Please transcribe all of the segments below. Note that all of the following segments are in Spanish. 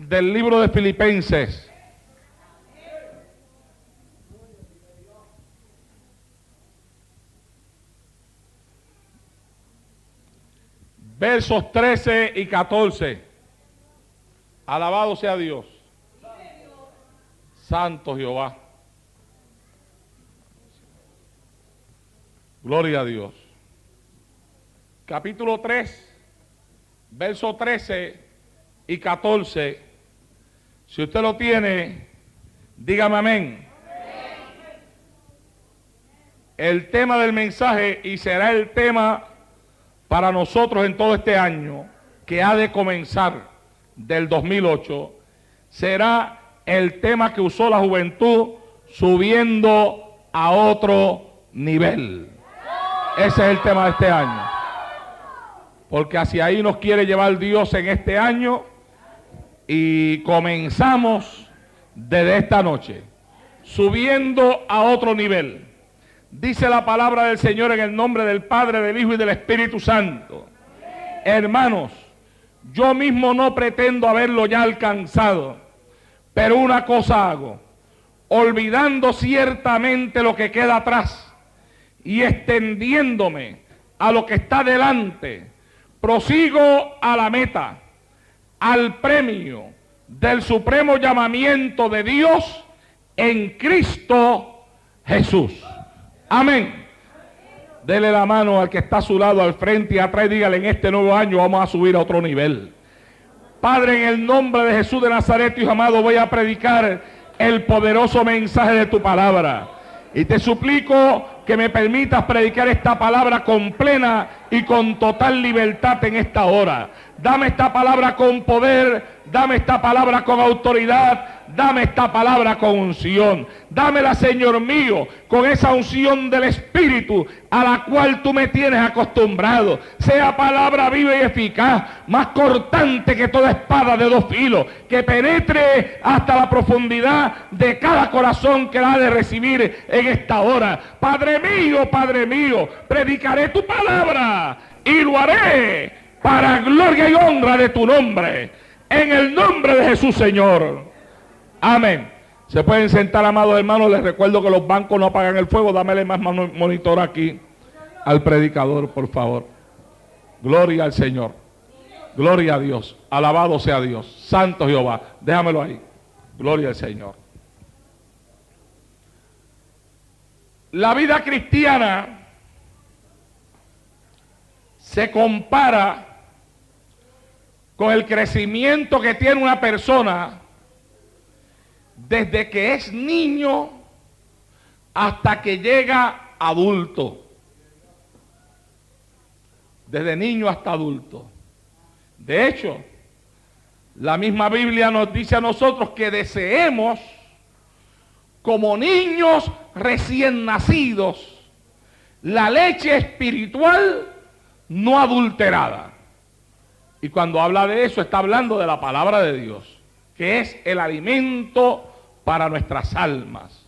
del libro de Filipenses. Versos 13 y 14. Alabado sea Dios. Santo Jehová. Gloria a Dios. Capítulo 3, versos 13 y 14. Si usted lo tiene, dígame amén. El tema del mensaje, y será el tema para nosotros en todo este año, que ha de comenzar del 2008, será el tema que usó la juventud, subiendo a otro nivel. Ese es el tema de este año. Porque hacia ahí nos quiere llevar Dios en este año, y comenzamos desde esta noche, subiendo a otro nivel. Dice la palabra del Señor en el nombre del Padre, del Hijo y del Espíritu Santo. Hermanos, yo mismo no pretendo haberlo ya alcanzado, pero una cosa hago, olvidando ciertamente lo que queda atrás y extendiéndome a lo que está delante, prosigo a la meta, al premio del supremo llamamiento de Dios en Cristo Jesús. Amén. Dele la mano al que está a su lado, al frente y atrás, y dígale: en este nuevo año vamos a subir a otro nivel. Padre, en el nombre de Jesús de Nazaret, Hijo amado, voy a predicar el poderoso mensaje de tu palabra. Y te suplico que me permitas predicar esta palabra con plena y con total libertad en esta hora. Dame esta palabra con poder, dame esta palabra con autoridad, dame esta palabra con unción. Dámela, Señor mío, con esa unción del Espíritu a la cual tú me tienes acostumbrado. Sea palabra viva y eficaz, más cortante que toda espada de dos filos, que penetre hasta la profundidad de cada corazón que la ha de recibir en esta hora. Padre mío, predicaré tu palabra y lo haré para gloria y honra de tu nombre, en el nombre de Jesús, Señor. Amén. Se pueden sentar, amados hermanos. Les recuerdo que los bancos no apagan el fuego. Dámele más monitor aquí al predicador, por favor. Gloria al Señor. Gloria a Dios. Alabado sea Dios. Santo Jehová. Déjamelo ahí. Gloria al Señor. La vida cristiana se compara con el crecimiento que tiene una persona desde que es niño hasta que llega adulto. Desde niño hasta adulto. De hecho, la misma Biblia nos dice a nosotros que deseemos, como niños recién nacidos, la leche espiritual no adulterada. Y cuando habla de eso, está hablando de la palabra de Dios, que es el alimento para nuestras almas.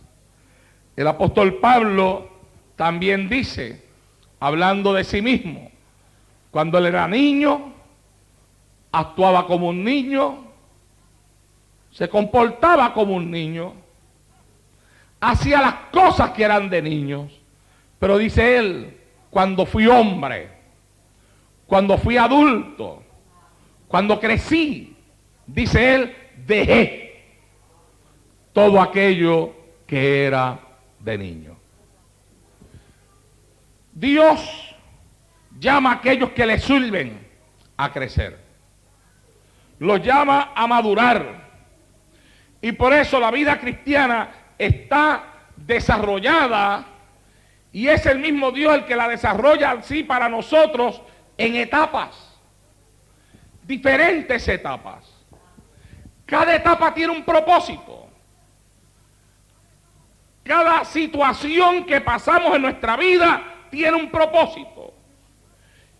El apóstol Pablo también dice, hablando de sí mismo, cuando él era niño, actuaba como un niño, se comportaba como un niño, hacía las cosas que eran de niños. Pero dice él, cuando fui hombre, cuando fui adulto, cuando crecí, dice él, dejé todo aquello que era de niño. Dios llama a aquellos que le sirven a crecer. Los llama a madurar. Y por eso la vida cristiana está desarrollada, y es el mismo Dios el que la desarrolla así para nosotros en etapas. Diferentes etapas. Cada etapa tiene un propósito. Cada situación que pasamos en nuestra vida tiene un propósito.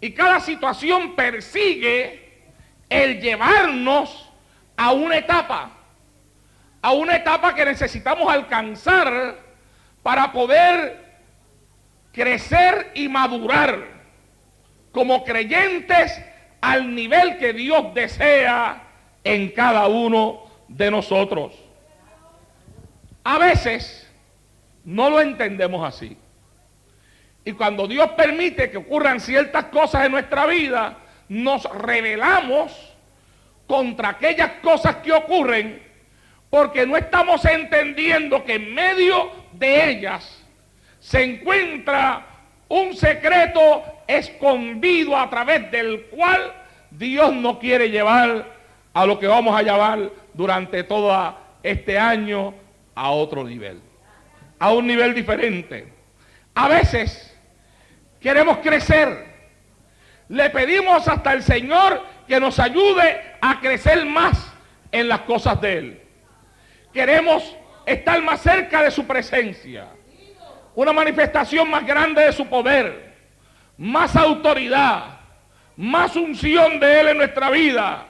Y cada situación persigue el llevarnos a una etapa que necesitamos alcanzar para poder crecer y madurar como creyentes al nivel que Dios desea en cada uno de nosotros. A veces no lo entendemos así. Y cuando Dios permite que ocurran ciertas cosas en nuestra vida, nos rebelamos contra aquellas cosas que ocurren porque no estamos entendiendo que en medio de ellas se encuentra un secreto escondido a través del cual Dios nos quiere llevar a lo que vamos a llevar durante todo este año a otro nivel, a un nivel diferente. A veces queremos crecer, le pedimos hasta al Señor que nos ayude a crecer más en las cosas de Él. Queremos estar más cerca de su presencia, una manifestación más grande de su poder, más autoridad, más unción de Él en nuestra vida.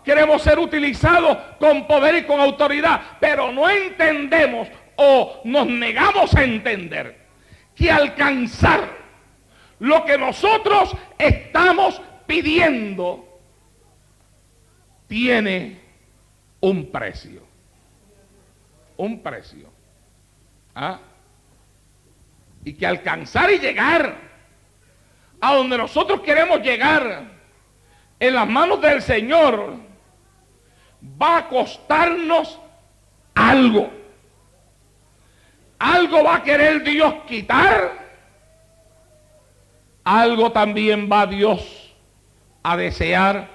Queremos ser utilizados con poder y con autoridad, pero no entendemos o nos negamos a entender que alcanzar lo que nosotros estamos pidiendo tiene un precio. Un precio. ¿Ah? Y que alcanzar y llegar a donde nosotros queremos llegar en las manos del Señor va a costarnos algo. Algo va a querer Dios quitar, algo también va Dios a desear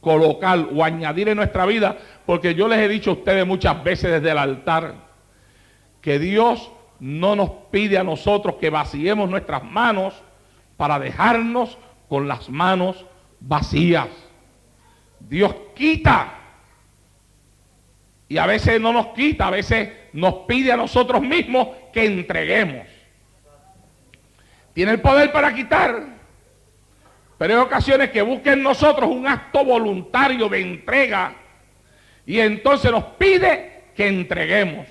colocar o añadir en nuestra vida, porque yo les he dicho a ustedes muchas veces desde el altar que Dios no nos pide a nosotros que vaciemos nuestras manos para dejarnos con las manos vacías. Dios quita, y a veces no nos quita, a veces nos pide a nosotros mismos que entreguemos. Tiene el poder para quitar, pero hay ocasiones que busca en nosotros un acto voluntario de entrega, y entonces nos pide que entreguemos.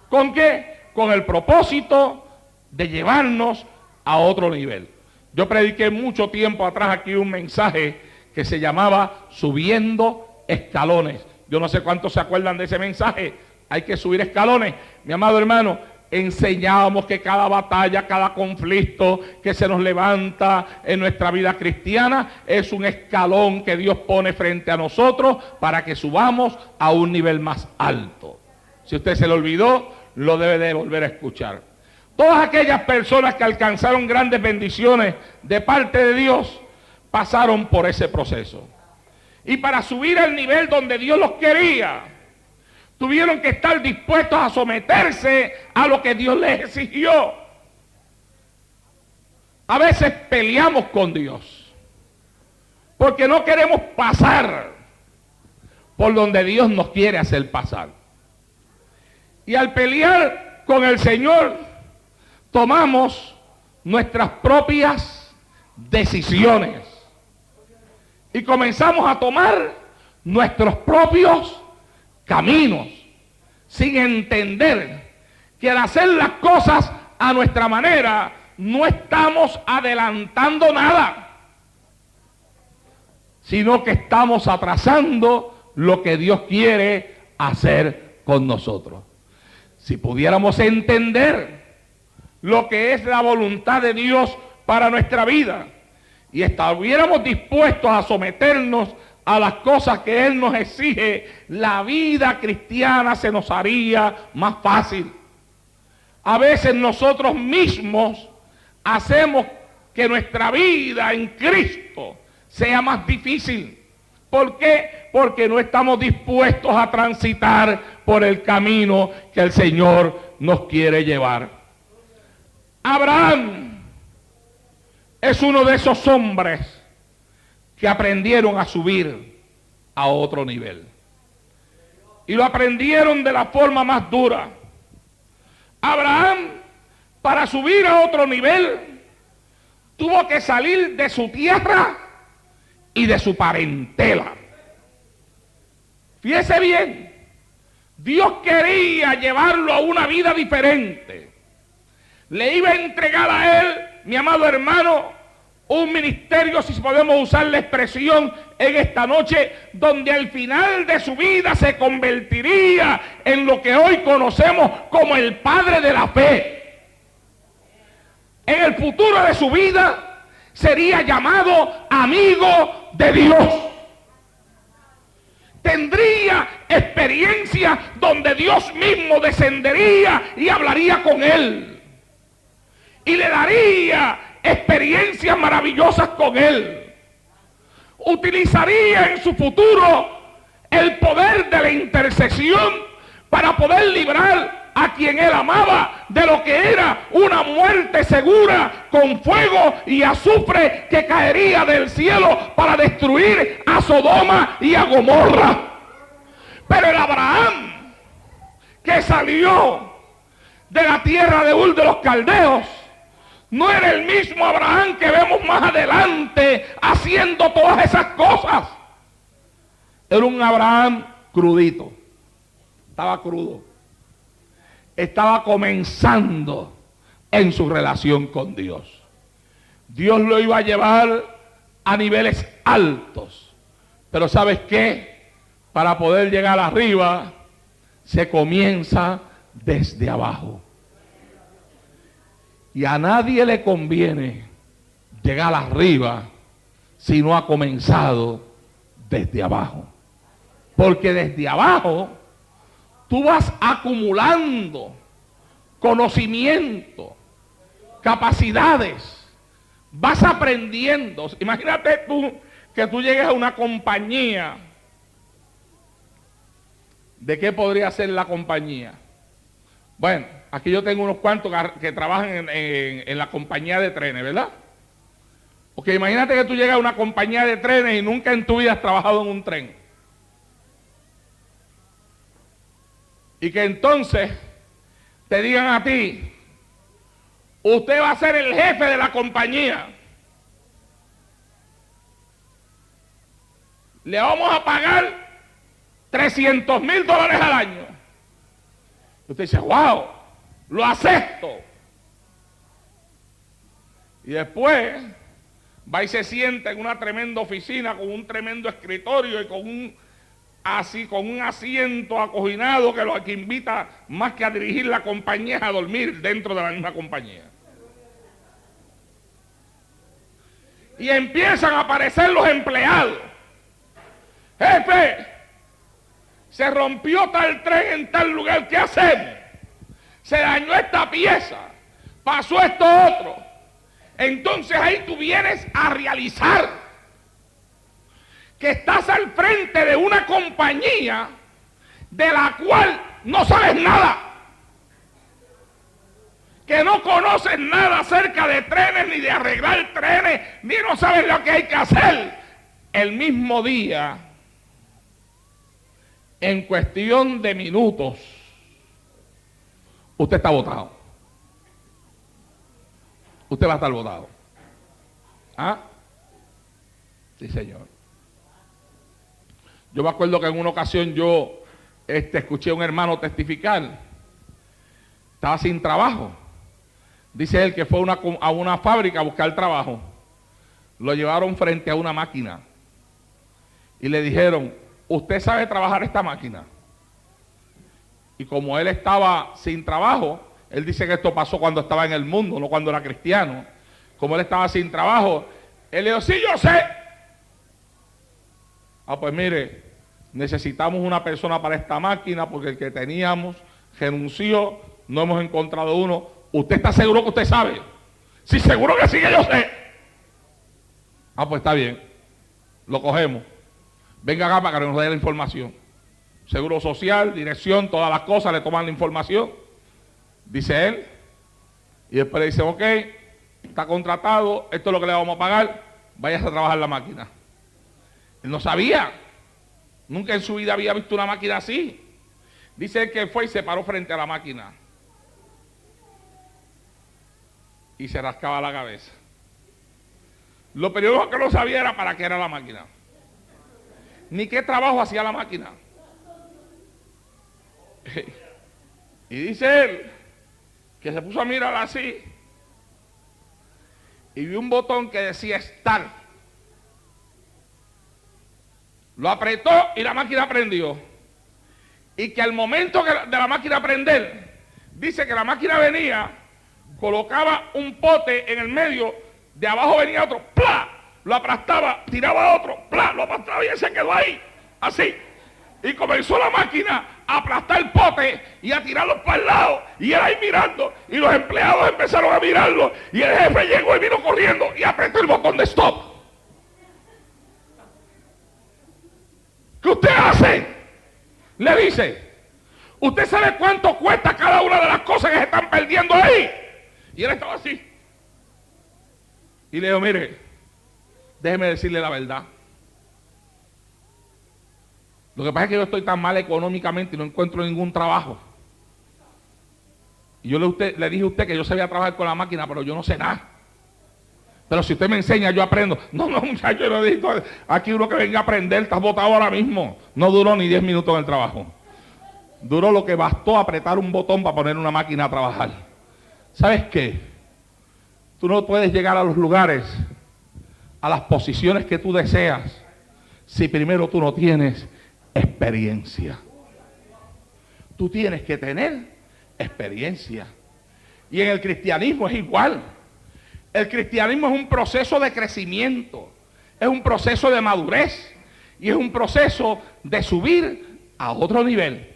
¿Con qué? Con el propósito de llevarnos a otro nivel. Yo prediqué mucho tiempo atrás aquí un mensaje que se llamaba Subiendo Escalones. Yo no sé cuántos se acuerdan de ese mensaje. Hay que subir escalones. Mi amado hermano, enseñábamos que cada batalla, cada conflicto que se nos levanta en nuestra vida cristiana es un escalón que Dios pone frente a nosotros para que subamos a un nivel más alto. Si usted se lo olvidó, lo debe de volver a escuchar. Todas aquellas personas que alcanzaron grandes bendiciones de parte de Dios pasaron por ese proceso. Y para subir al nivel donde Dios los quería, tuvieron que estar dispuestos a someterse a lo que Dios les exigió. A veces peleamos con Dios porque no queremos pasar por donde Dios nos quiere hacer pasar. Y al pelear con el Señor, tomamos nuestras propias decisiones y comenzamos a tomar nuestros propios caminos, sin entender que al hacer las cosas a nuestra manera no estamos adelantando nada, sino que estamos atrasando lo que Dios quiere hacer con nosotros. Si pudiéramos entender lo que es la voluntad de Dios para nuestra vida y estuviéramos dispuestos a someternos a las cosas que Él nos exige, la vida cristiana se nos haría más fácil. A veces nosotros mismos hacemos que nuestra vida en Cristo sea más difícil. ¿Por qué? Porque no estamos dispuestos a transitar por el camino que el Señor nos quiere llevar. Abraham es uno de esos hombres que aprendieron a subir a otro nivel. Y lo aprendieron de la forma más dura. Abraham, para subir a otro nivel, tuvo que salir de su tierra y de su parentela. Fíjese bien, Dios quería llevarlo a una vida diferente. Le iba a entregar a él, mi amado hermano, Un ministerio, si podemos usar la expresión en esta noche, donde al final de su vida se convertiría en lo que hoy conocemos como el padre de la fe. En el futuro de su vida sería llamado amigo de Dios. Tendría experiencia donde Dios mismo descendería y hablaría con él. Y le daría experiencias maravillosas con él. Utilizaría en su futuro el poder de la intercesión para poder librar a quien él amaba de lo que era una muerte segura con fuego y azufre que caería del cielo para destruir a Sodoma y a Gomorra. Pero el Abraham que salió de la tierra de Ur de los Caldeos no era el mismo Abraham que vemos más adelante haciendo todas esas cosas. Era un Abraham crudito. Estaba crudo. Estaba comenzando en su relación con Dios. Dios lo iba a llevar a niveles altos. Pero ¿sabes qué? Para poder llegar arriba, se comienza desde abajo. Y a nadie le conviene llegar arriba si no ha comenzado desde abajo. Porque desde abajo tú vas acumulando conocimiento, capacidades, vas aprendiendo. Imagínate tú que tú llegues a una compañía. ¿De qué podría ser la compañía? Bueno, aquí yo tengo unos cuantos que trabajan en la compañía de trenes, ¿verdad? Porque imagínate que tú llegas a una compañía de trenes y nunca en tu vida has trabajado en un tren. Y que entonces te digan a ti, usted va a ser el jefe de la compañía. Le vamos a pagar $300,000 al año. Usted dice, wow, lo acepto. Y después va y se sienta en una tremenda oficina con un tremendo escritorio y con un asiento acoginado que invita más que a dirigir la compañía a dormir dentro de la misma compañía. Y empiezan a aparecer los empleados. Jefe, se rompió tal tren en tal lugar, ¿qué hacemos? Se dañó esta pieza, pasó esto otro. Entonces ahí tú vienes a realizar que estás al frente de una compañía de la cual no sabes nada, que no conoces nada acerca de trenes, ni de arreglar trenes, ni no sabes lo que hay que hacer. El mismo día, en cuestión de minutos, usted está votado. Usted va a estar votado. ¿Ah? Sí, señor. Yo me acuerdo que en una ocasión yo escuché a un hermano testificar. Estaba sin trabajo. Dice él que fue a una fábrica a buscar trabajo. Lo llevaron frente a una máquina. Y le dijeron, ¿usted sabe trabajar esta máquina? Y como él estaba sin trabajo, él dice que esto pasó cuando estaba en el mundo, no cuando era cristiano. Como él estaba sin trabajo, él le dijo, sí, yo sé. Ah, pues mire, necesitamos una persona para esta máquina porque el que teníamos renunció, no hemos encontrado uno. ¿Usted está seguro que usted sabe? Sí, seguro que sí, que yo sé. Ah, pues está bien, lo cogemos. Venga acá para que nos dé la información. Seguro social, dirección, todas las cosas, le toman la información. Dice él. Y después le dicen, ok, está contratado, esto es lo que le vamos a pagar, váyase a trabajar la máquina. Él no sabía. Nunca en su vida había visto una máquina así. Dice él que fue y se paró frente a la máquina. Y se rascaba la cabeza. Lo primero que no sabía era para qué era la máquina. Ni qué trabajo hacía la máquina. Y dice él que se puso a mirar así y vi un botón que decía Start. Lo apretó y la máquina prendió. Y que al momento de la máquina prender, dice que la máquina venía, colocaba un pote en el medio, de abajo venía otro, ¡plá! Lo aplastaba, tiraba otro, ¡plá! Lo aplastaba y él se quedó ahí, así. Y comenzó la máquina a aplastar el pote y a tirarlos para el lado. Y él ahí mirando. Y los empleados empezaron a mirarlo. Y el jefe llegó y vino corriendo y apretó el botón de stop. ¿Qué usted hace? Le dice, ¿usted sabe cuánto cuesta cada una de las cosas que se están perdiendo ahí? Y él estaba así. Y le digo, mire, déjeme decirle la verdad. Lo que pasa es que yo estoy tan mal económicamente y no encuentro ningún trabajo. Y yo le dije a usted que yo sabía trabajar con la máquina, pero yo no sé nada. Pero si usted me enseña, yo aprendo. No, muchacho, yo no necesito. Aquí uno que venga a aprender, estás botado ahora mismo. No duró ni 10 minutos en el trabajo. Duró lo que bastó apretar un botón para poner una máquina a trabajar. ¿Sabes qué? Tú no puedes llegar a los lugares, a las posiciones que tú deseas, si primero tú no tienes experiencia. Tú tienes que tener experiencia. Y en el cristianismo es igual. El cristianismo es un proceso de crecimiento, es un proceso de madurez y es un proceso de subir a otro nivel.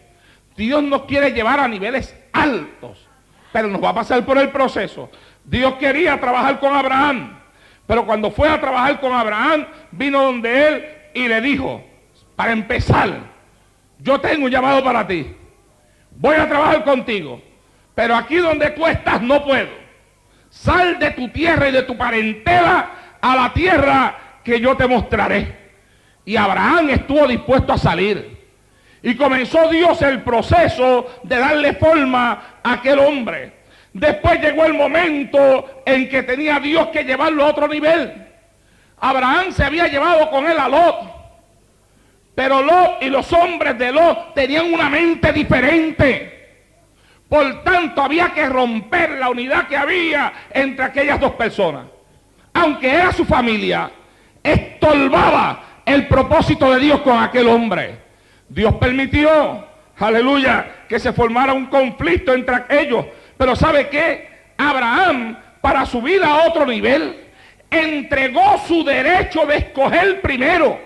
Dios nos quiere llevar a niveles altos, pero nos va a pasar por el proceso. Dios quería trabajar con Abraham, pero cuando fue a trabajar con Abraham, vino donde él y le dijo, para empezar, yo tengo un llamado para ti, voy a trabajar contigo, pero aquí donde tú estás no puedo. Sal de tu tierra y de tu parentela a la tierra que yo te mostraré. Y Abraham estuvo dispuesto a salir. Y comenzó Dios el proceso de darle forma a aquel hombre. Después llegó el momento en que tenía Dios que llevarlo a otro nivel. Abraham se había llevado con él a Lot. Pero Lot y los hombres de Lot tenían una mente diferente. Por tanto, había que romper la unidad que había entre aquellas dos personas. Aunque era su familia, estorbaba el propósito de Dios con aquel hombre. Dios permitió, aleluya, que se formara un conflicto entre ellos. Pero ¿sabe qué? Abraham, para subir a otro nivel, entregó su derecho de escoger primero,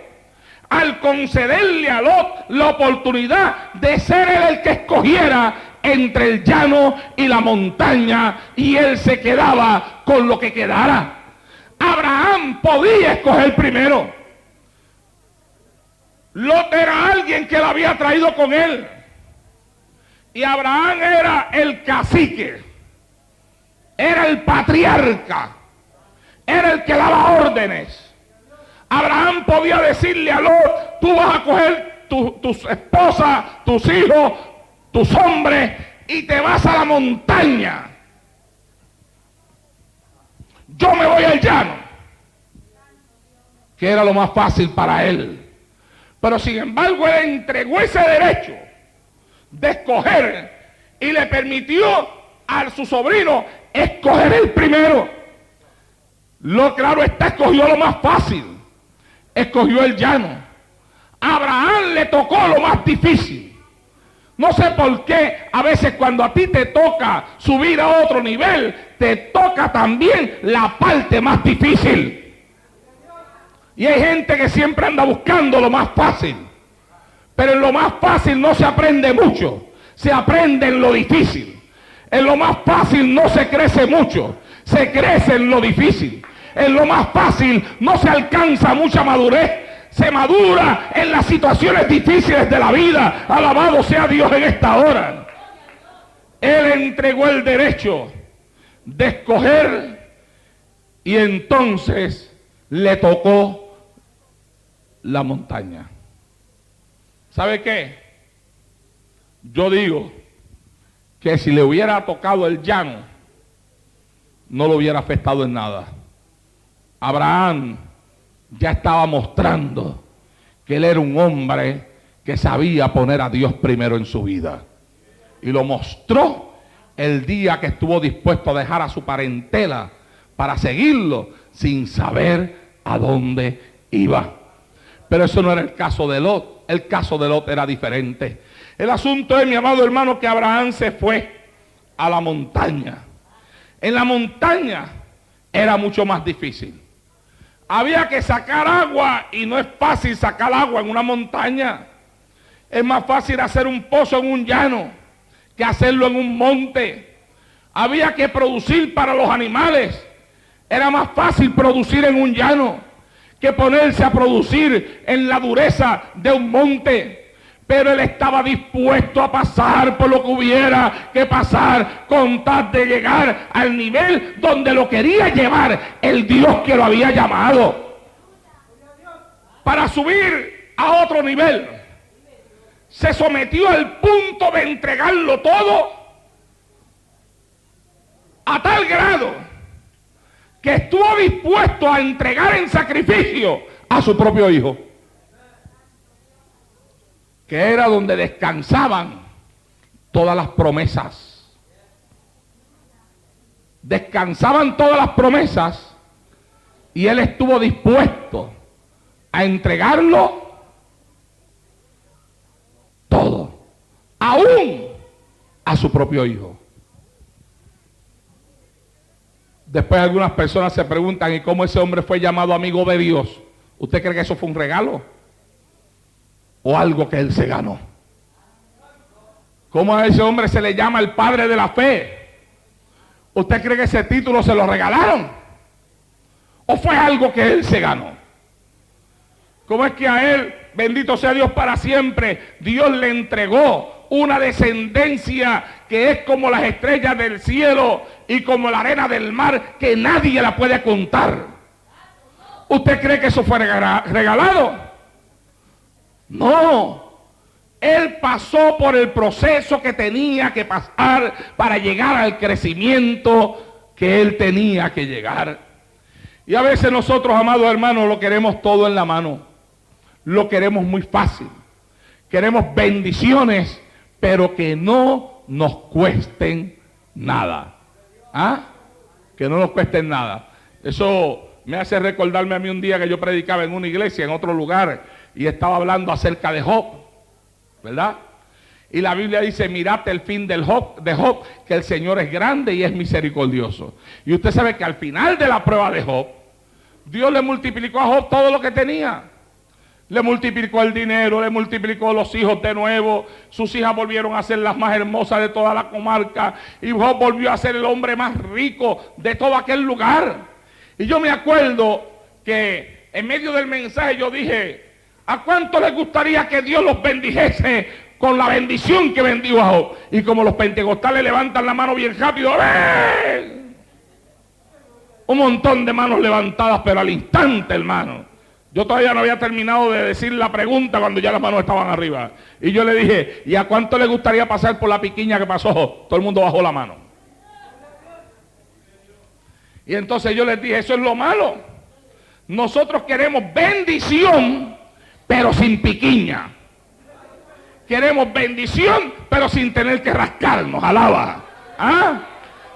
al concederle a Lot la oportunidad de ser él el que escogiera entre el llano y la montaña, y él se quedaba con lo que quedara. Abraham podía escoger primero. Lot era alguien que lo había traído con él, y Abraham era el cacique, era el patriarca, era el que daba órdenes. Abraham podía decirle a Lot, tú vas a coger tus esposas, tus hijos, tus hombres, y te vas a la montaña. Yo me voy al llano, que era lo más fácil para él. Pero sin embargo, él entregó ese derecho de escoger y le permitió a su sobrino escoger el primero. Lo claro está, escogió lo más fácil, escogió el llano. A Abraham le tocó lo más difícil. No sé por qué a veces cuando a ti te toca subir a otro nivel, te toca también la parte más difícil. Y hay gente que siempre anda buscando lo más fácil. Pero en lo más fácil no se aprende mucho, se aprende en lo difícil. En lo más fácil no se crece mucho, se crece en lo difícil. En lo más fácil no se alcanza mucha madurez, se madura en las situaciones difíciles de la vida. Alabado sea Dios en esta hora. Él entregó el derecho de escoger y entonces le tocó la montaña. ¿Sabe qué? Yo digo que si le hubiera tocado el llano, no lo hubiera afectado en nada. Abraham ya estaba mostrando que él era un hombre que sabía poner a Dios primero en su vida. Y lo mostró el día que estuvo dispuesto a dejar a su parentela para seguirlo sin saber a dónde iba. Pero eso no era el caso de Lot. El caso de Lot era diferente. El asunto es, mi amado hermano, que Abraham se fue a la montaña. En la montaña era mucho más difícil. Había que sacar agua y no es fácil sacar agua en una montaña. Es más fácil hacer un pozo en un llano que hacerlo en un monte. Había que producir para los animales. Era más fácil producir en un llano que ponerse a producir en la dureza de un monte. Pero él estaba dispuesto a pasar por lo que hubiera que pasar con tal de llegar al nivel donde lo quería llevar el Dios que lo había llamado. Para subir a otro nivel, se sometió al punto de entregarlo todo a tal grado que estuvo dispuesto a entregar en sacrificio a su propio hijo, que era donde descansaban todas las promesas. Descansaban todas las promesas y él estuvo dispuesto a entregarlo todo, aún a su propio hijo. Después algunas personas se preguntan, ¿y cómo ese hombre fue llamado amigo de Dios? ¿Usted cree que eso fue un regalo? ¿O algo que él se ganó? ¿Cómo a ese hombre se le llama el padre de la fe? ¿Usted cree que ese título se lo regalaron? ¿O fue algo que él se ganó? ¿Cómo es que a él, bendito sea Dios para siempre, Dios le entregó una descendencia que es como las estrellas del cielo y como la arena del mar, que nadie la puede contar? ¿Usted cree que eso fue regalado? No. Él pasó por el proceso que tenía que pasar para llegar al crecimiento que él tenía que llegar. Y a veces nosotros, amados hermanos, lo queremos todo en la mano. Lo queremos muy fácil. Queremos bendiciones, pero que no nos cuesten nada. ¿Ah? Que no nos cuesten nada. Eso me hace recordarme a mí un día que yo predicaba en una iglesia, en otro lugar, y estaba hablando acerca de Job, ¿verdad? Y la Biblia dice, mirad el fin de Job, que el Señor es grande y es misericordioso. Y usted sabe que al final de la prueba de Job, Dios le multiplicó a Job todo lo que tenía. Le multiplicó el dinero, le multiplicó los hijos de nuevo. Sus hijas volvieron a ser las más hermosas de toda la comarca. Y Job volvió a ser el hombre más rico de todo aquel lugar. Y yo me acuerdo que en medio del mensaje yo dije, ¿a cuánto les gustaría que Dios los bendijese con la bendición que bendijo a Job? Y como los pentecostales levantan la mano bien rápido, ¡ven! Un montón de manos levantadas, pero al instante, hermano. Yo todavía no había terminado de decir la pregunta cuando ya las manos estaban arriba. Y yo le dije, ¿y a cuánto le gustaría pasar por la piquiña que pasó Job? Todo el mundo bajó la mano. Y entonces yo les dije, eso es lo malo. Nosotros queremos bendición, pero sin piquiña. Queremos bendición, pero sin tener que rascarnos. Alaba. ¿Ah?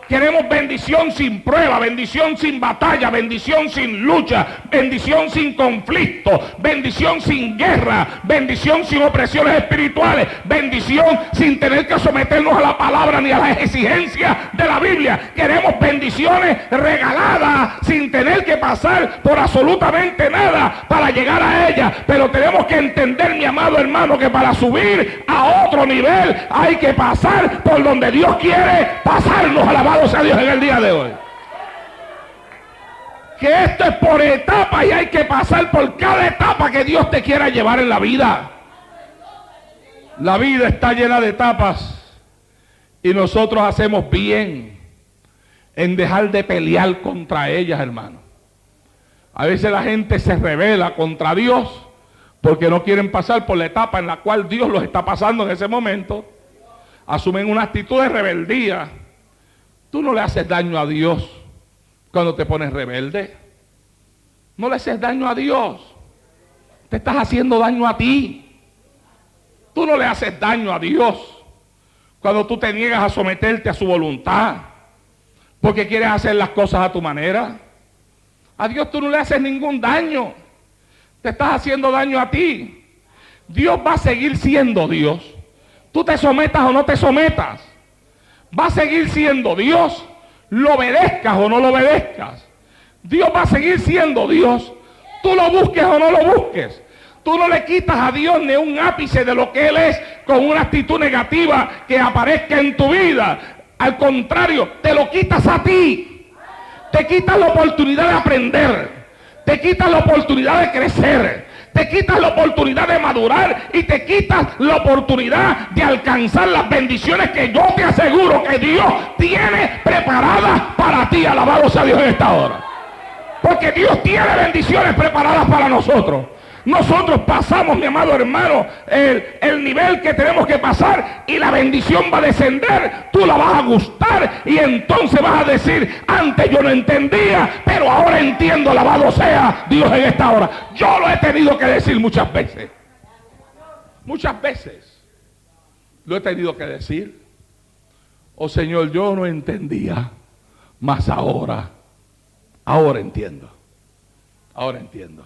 Queremos bendición sin prueba, bendición sin batalla, bendición sin lucha, bendición sin conflicto, bendición sin guerra, bendición sin opresiones espirituales, bendición sin tener que someternos a la palabra ni a las exigencias de la Biblia. Queremos bendiciones regaladas sin tener que pasar por absolutamente nada para llegar a ellas. Pero tenemos que entender, mi amado hermano, que para subir a otro nivel hay que pasar por donde Dios quiere pasarnos. Alabado sea Dios en el día de hoy. Que esto es por etapas y hay que pasar por cada etapa que Dios te quiera llevar en la vida. La vida está llena de etapas y nosotros hacemos bien en dejar de pelear contra ellas, hermano. A veces la gente se rebela contra Dios porque no quieren pasar por la etapa en la cual Dios los está pasando en ese momento. Asumen una actitud de rebeldía. Tú no le haces daño a Dios cuando te pones rebelde. No le haces daño a Dios. Te estás haciendo daño a ti. Tú no le haces daño a Dios cuando tú te niegas a someterte a su voluntad. porque quieres hacer las cosas a tu manera. A Dios tú no le haces ningún daño. Te estás haciendo daño a ti. Dios va a seguir siendo Dios. Tú te sometas o no te sometas. Va a seguir siendo Dios. Lo obedezcas o no lo obedezcas. Dios va a seguir siendo Dios. Tú lo busques o no lo busques. Tú no le quitas a Dios ni un ápice de lo que Él es con una actitud negativa que aparezca en tu vida. Al contrario, te lo quitas a ti. Te quitas la oportunidad de aprender. Te quitas la oportunidad de crecer. Te quitas la oportunidad de madurar y te quitas la oportunidad de alcanzar las bendiciones que yo te aseguro que Dios tiene preparadas para ti. Alabado sea Dios en esta hora. Porque Dios tiene bendiciones preparadas para nosotros. Nosotros pasamos, mi amado hermano, el nivel que tenemos que pasar y la bendición va a descender. Tú la vas a gustar y entonces vas a decir, antes yo no entendía, pero ahora entiendo. Alabado sea Dios en esta hora. Yo lo he tenido que decir muchas veces. Muchas veces lo he tenido que decir. Oh Señor, yo no entendía, mas ahora entiendo. Ahora entiendo.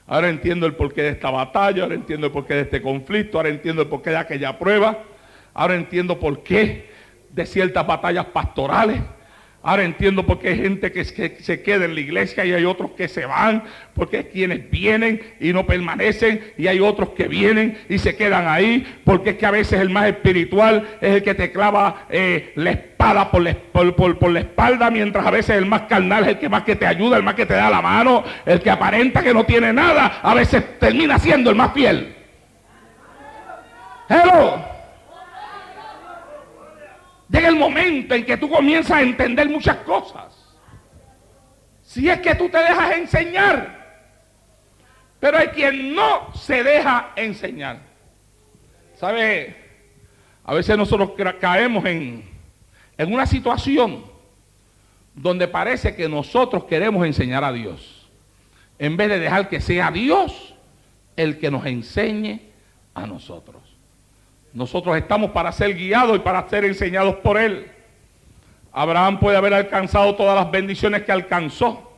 Ahora entiendo el porqué de esta batalla, ahora entiendo el porqué de este conflicto, ahora entiendo el porqué de aquella prueba, ahora entiendo por qué de ciertas batallas pastorales, ahora entiendo por qué hay gente que se queda en la iglesia y hay otros que se van, porque hay quienes vienen y no permanecen y hay otros que vienen y se quedan ahí, porque es que a veces el más espiritual es el que te clava la espada por la espalda, mientras a veces el más carnal es el que más que te ayuda, el más que te da la mano, el que aparenta que no tiene nada, a veces termina siendo el más fiel. Hello. Llega el momento en que tú comienzas a entender muchas cosas. Si es que tú te dejas enseñar. Pero hay quien no se deja enseñar. ¿Sabe? A veces nosotros caemos en una situación donde parece que nosotros queremos enseñar a Dios, en vez de dejar que sea Dios el que nos enseñe a nosotros. Nosotros estamos para ser guiados y para ser enseñados por Él. Abraham puede haber alcanzado todas las bendiciones que alcanzó,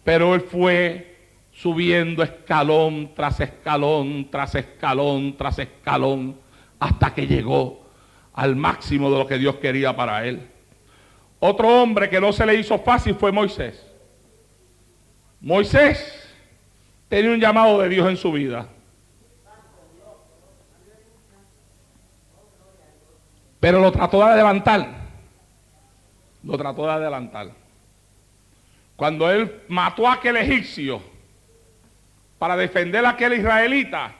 pero él fue subiendo escalón tras escalón, tras escalón, tras escalón, hasta que llegó al máximo de lo que Dios quería para él. Otro hombre que no se le hizo fácil fue Moisés. Moisés tenía un llamado de Dios en su vida. Pero lo trató de adelantar. Lo trató de adelantar. Cuando él mató a aquel egipcio para defender a aquel israelita,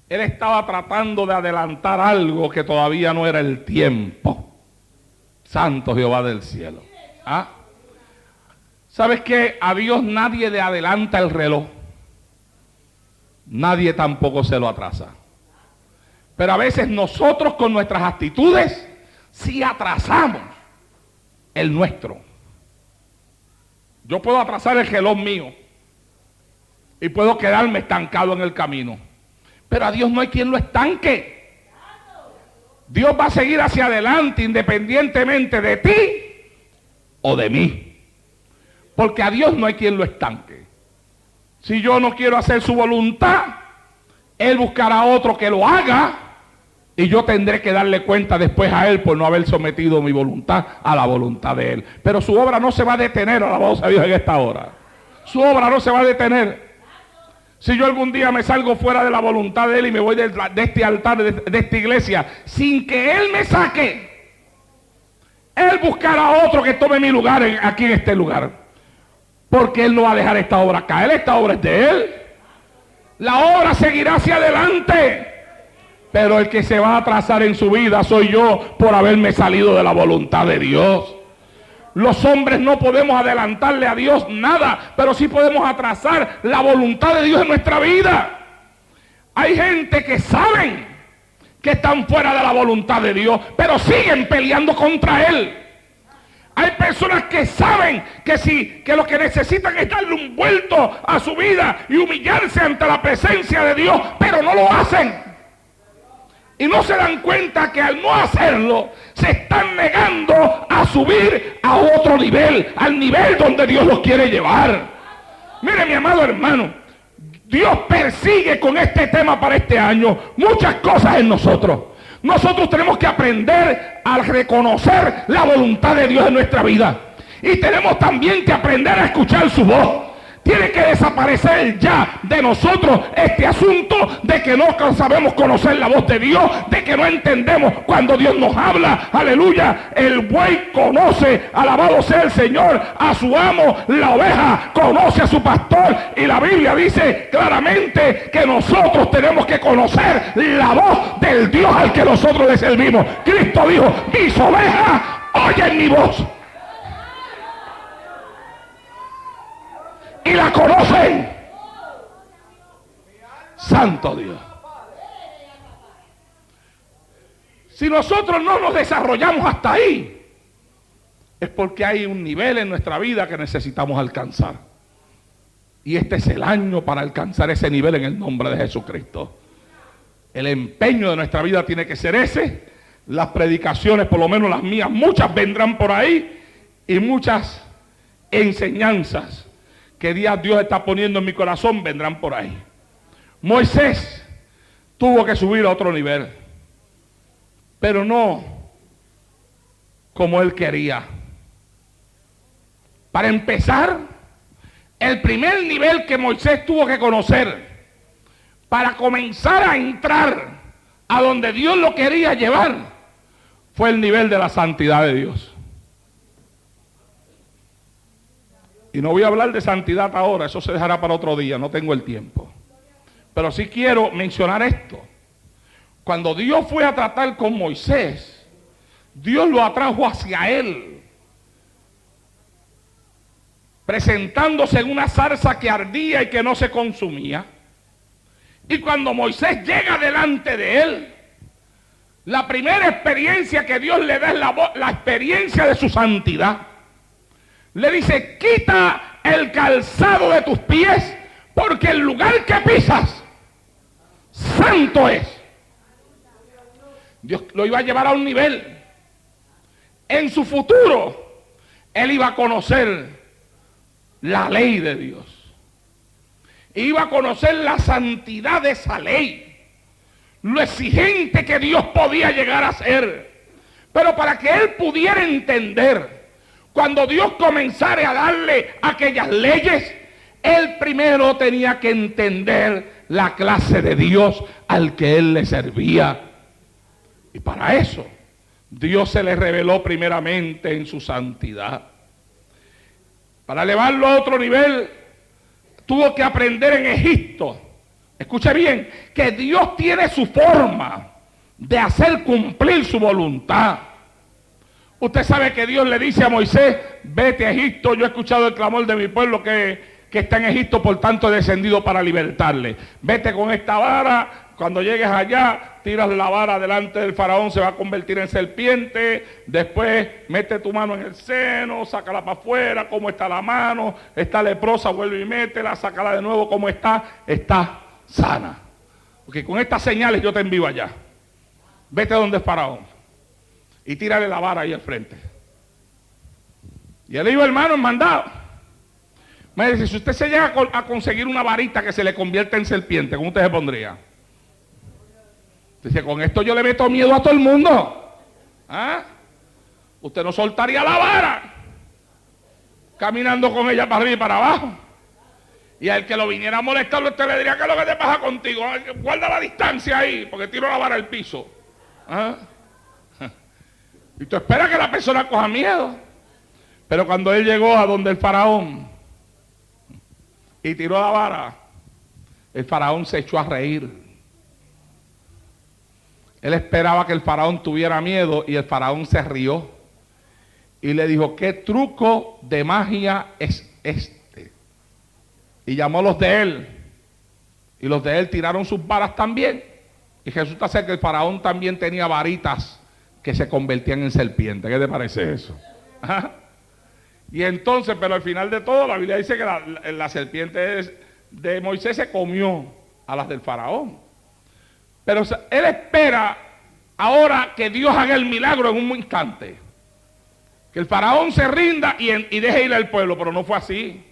él estaba tratando de adelantar algo que todavía no era el tiempo. Santo Jehová del cielo. ¿Ah? ¿Sabes qué? A Dios nadie le adelanta el reloj. Nadie tampoco se lo atrasa. Pero a veces nosotros con nuestras actitudes sí atrasamos el nuestro. Yo puedo atrasar el reloj mío y puedo quedarme estancado en el camino. Pero a Dios no hay quien lo estanque. Dios va a seguir hacia adelante independientemente de ti o de mí. Porque a Dios no hay quien lo estanque. Si yo no quiero hacer su voluntad, Él buscará a otro que lo haga y yo tendré que darle cuenta después a Él por no haber sometido mi voluntad a la voluntad de Él. Pero su obra no se va a detener, alabado sea Dios en esta hora. Su obra no se va a detener. Si yo algún día me salgo fuera de la voluntad de Él y me voy de este altar, de esta iglesia, sin que Él me saque, Él buscará a otro que tome mi lugar aquí en este lugar. Porque Él no va a dejar esta obra caer, esta obra es de Él. La obra seguirá hacia adelante. Pero el que se va a atrasar en su vida soy yo por haberme salido de la voluntad de Dios. Los hombres no podemos adelantarle a Dios nada, pero sí podemos atrasar la voluntad de Dios en nuestra vida. Hay gente que saben que están fuera de la voluntad de Dios, pero siguen peleando contra Él. Hay personas que saben que lo que necesitan es darle un vuelto a su vida y humillarse ante la presencia de Dios, pero no lo hacen. Y no se dan cuenta que al no hacerlo, se están negando a subir a otro nivel, al nivel donde Dios los quiere llevar. Mire, mi amado hermano, Dios persigue con este tema para este año muchas cosas en nosotros. Nosotros tenemos que aprender a reconocer la voluntad de Dios en nuestra vida. Y tenemos también que aprender a escuchar su voz. Tiene que desaparecer ya de nosotros este asunto de que no sabemos conocer la voz de Dios, de que no entendemos cuando Dios nos habla. Aleluya. El buey conoce, alabado sea el Señor, a su amo. La oveja conoce a su pastor. Y la Biblia dice claramente que nosotros tenemos que conocer la voz del Dios al que nosotros le servimos. Cristo dijo: mis ovejas oyen mi voz y la conocen. Santo Dios. Si nosotros no nos desarrollamos hasta ahí, es porque hay un nivel en nuestra vida que necesitamos alcanzar. Y este es el año para alcanzar ese nivel en el nombre de Jesucristo. El empeño de nuestra vida tiene que ser ese. Las predicaciones, por lo menos las mías, muchas vendrán por ahí, y muchas enseñanzas que Dios está poniendo en mi corazón vendrán por ahí. Moisés tuvo que subir a otro nivel, pero no como él quería. Para empezar, el primer nivel que Moisés tuvo que conocer para comenzar a entrar a donde Dios lo quería llevar fue el nivel de la santidad de Dios. Y no voy a hablar de santidad ahora, eso se dejará para otro día, no tengo el tiempo. Pero sí quiero mencionar esto. Cuando Dios fue a tratar con Moisés, Dios lo atrajo hacia él, presentándose en una zarza que ardía y que no se consumía. Y cuando Moisés llega delante de él, la primera experiencia que Dios le da es la experiencia de su santidad. Le dice: quita el calzado de tus pies, porque el lugar que pisas, santo es. Dios lo iba a llevar a un nivel. En su futuro, él iba a conocer la ley de Dios. Iba a conocer la santidad de esa ley, lo exigente que Dios podía llegar a ser. Pero para que él pudiera entender, cuando Dios comenzara a darle aquellas leyes, él primero tenía que entender la clase de Dios al que él le servía. Y para eso, Dios se le reveló primeramente en su santidad. Para elevarlo a otro nivel, tuvo que aprender en Egipto. Escuche bien, que Dios tiene su forma de hacer cumplir su voluntad. Usted sabe que Dios le dice a Moisés: vete a Egipto, yo he escuchado el clamor de mi pueblo que está en Egipto, por tanto he descendido para libertarle. Vete con esta vara, cuando llegues allá, tiras la vara delante del faraón, se va a convertir en serpiente. Después mete tu mano en el seno, sácala para afuera, cómo está la mano, está leprosa, vuelve y métela, sácala de nuevo, cómo está sana. Porque con estas señales yo te envío allá. Vete donde el faraón y tírale la vara ahí al frente. Y él iba, hermano, en mandado. Me dice: si usted se llega a conseguir una varita que se le convierta en serpiente, ¿cómo usted se pondría? Dice: con esto yo le meto miedo a todo el mundo. ¿Ah? Usted no soltaría la vara caminando con ella para arriba y para abajo. Y al que lo viniera a molestar, usted le diría: ¿qué es lo que te pasa contigo? Guarda la distancia ahí, porque tiro la vara al piso. ¿Ah? Y tú esperas que la persona coja miedo. Pero cuando él llegó a donde el faraón y tiró la vara, el faraón se echó a reír. Él esperaba que el faraón tuviera miedo y el faraón se rió. Y le dijo: ¿qué truco de magia es este? Y llamó a los de él. Y los de él tiraron sus varas también. Y resulta ser que el faraón también tenía varitas que se convertían en serpientes. ¿Qué te parece eso? ¿Ah? Y entonces, pero al final de todo, la Biblia dice que la serpiente de Moisés se comió a las del faraón. Pero él espera ahora que Dios haga el milagro en un instante. Que el faraón se rinda y deje ir al pueblo, pero no fue así.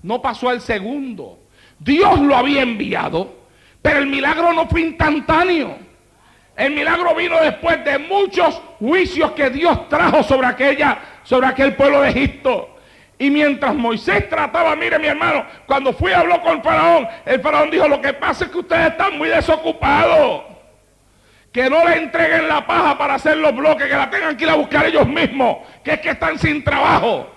No pasó el segundo. Dios lo había enviado, pero el milagro no fue instantáneo. El milagro vino después de muchos juicios que Dios trajo sobre aquel pueblo de Egipto. Y mientras Moisés trataba, mire mi hermano, cuando fui y habló con el faraón dijo, lo que pasa es que ustedes están muy desocupados. Que no le entreguen la paja para hacer los bloques, que la tengan que ir a buscar ellos mismos, que es que están sin trabajo.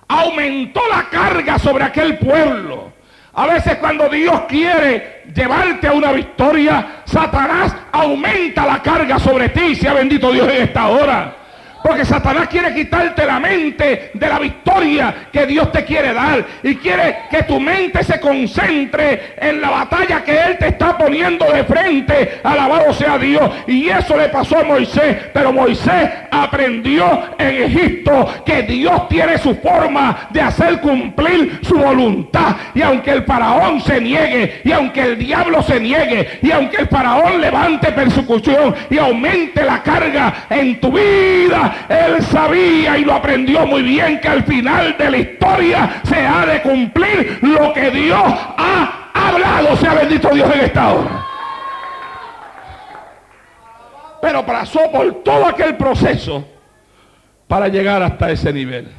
Aumentó la carga sobre aquel pueblo. A veces cuando Dios quiere llevarte a una victoria, Satanás aumenta la carga sobre ti, sea bendito Dios en esta hora. Porque Satanás quiere quitarte la mente de la victoria que Dios te quiere dar. Y quiere que tu mente se concentre en la batalla que Él te está poniendo de frente. Alabado sea Dios. Y eso le pasó a Moisés. Pero Moisés aprendió en Egipto que Dios tiene su forma de hacer cumplir su voluntad. Y aunque el faraón se niegue, y aunque el diablo se niegue, y aunque el faraón levante persecución y aumente la carga en tu vida, él sabía y lo aprendió muy bien que al final de la historia se ha de cumplir lo que Dios ha hablado. Sea bendito Dios en esta hora. Pero pasó por todo aquel proceso para llegar hasta ese nivel.